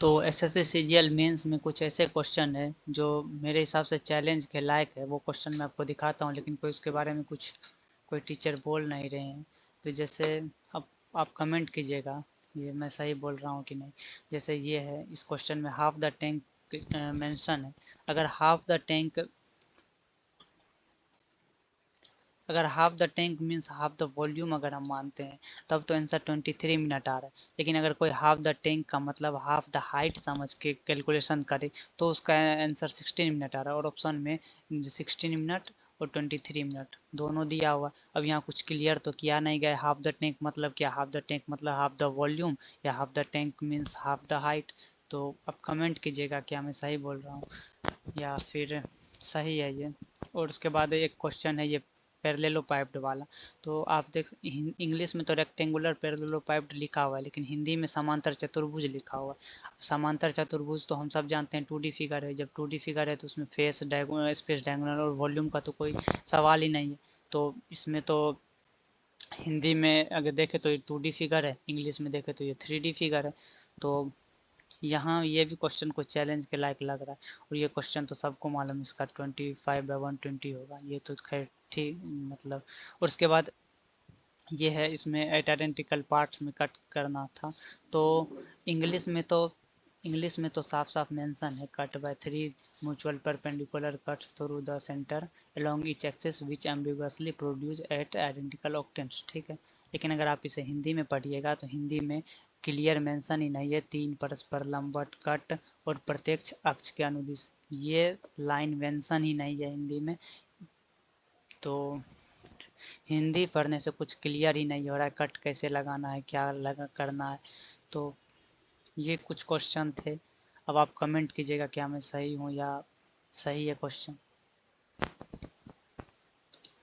तो SSC CGL mains में कुछ ऐसे क्वेश्चन है जो मेरे हिसाब से चैलेंज के लायक है। वो क्वेश्चन मैं आपको दिखाता हूँ, लेकिन कोई उसके बारे में कुछ कोई टीचर बोल नहीं रहे हैं। तो जैसे अब आप कमेंट कीजिएगा ये मैं सही बोल रहा हूँ कि नहीं। जैसे ये है, इस क्वेश्चन में हाफ द टैंक मेंशन है। अगर हाफ द टैंक अगर half the tank means half the volume अगर हम मानते हैं, तब तो आंसर 23 मिनट आ रहा है। लेकिन अगर कोई हाफ द टैंक का मतलब हाफ द हाइट समझ के कैलकुलेशन करे, तो उसका आंसर 16 मिनट आ रहा है। और ऑप्शन में 16 मिनट और 23 मिनट दोनों दिया हुआ। अब यहाँ कुछ क्लियर तो किया नहीं गया। हाफ द टैंक मतलब क्या, हाफ द टैंक मतलब हाफ द वॉल्यूम, या half the tank means half the height. तो आप कमेंट कीजिएगा क्या मैं सही बोल रहा हूँ या फिर सही है ये। और उसके बाद एक क्वेश्चन है ये पैरेललोपाइप्ड वाला। तो आप देख, इंग्लिश में तो रेक्टेंगुलर पैरेललोपाइप्ड लिखा हुआ है, लेकिन हिंदी में समांतर चतुर्भुज लिखा हुआ है। समांतर चतुर्भुज तो हम सब जानते हैं 2D फिगर है। जब 2D फिगर है तो उसमें फेस डायगोनल, स्पेस डायगोनल और वॉल्यूम का तो कोई सवाल ही नहीं है। तो इसमें तो हिंदी में अगर देखें तो ये 2D फिगर है, इंग्लिश में देखें तो ये 3D फिगर है। तो यहाँ ये भी क्वेश्चन को चैलेंज के लायक लग रहा है। और ये क्वेश्चन तो सबको मालूम, इसका 25/120 होगा, ये तो खैर ठीक मतलब। और उसके बाद ये है, इसमें एट आइडेंटिकल पार्ट्स में कट करना था। तो इंग्लिश में तो इंग्लिश में तो साफ साफ मेंशन है, cut by 3 mutual perpendicular cuts through the centre along each axis which ambiguously produce at identical octants, ठीक है। लेकिन अगर आप इसे हिंदी में पढ़िएगा तो हिंदी में क्लियर मेंशन ही नहीं है, 3 परस्पर लंबवत कट और प्रत्यक्ष अक्ष के अनुदिश, ये लाइन मेंशन ही नहीं है हिंदी में। तो हिंदी पढ़ने से कुछ क्लियर ही नहीं हो रहा है, कट कैसे लगाना है, क्या लगा करना है। तो ये कुछ क्वेश्चन थे। अब आप कमेंट कीजिएगा क्या मैं सही हूँ या सही है क्वेश्चन।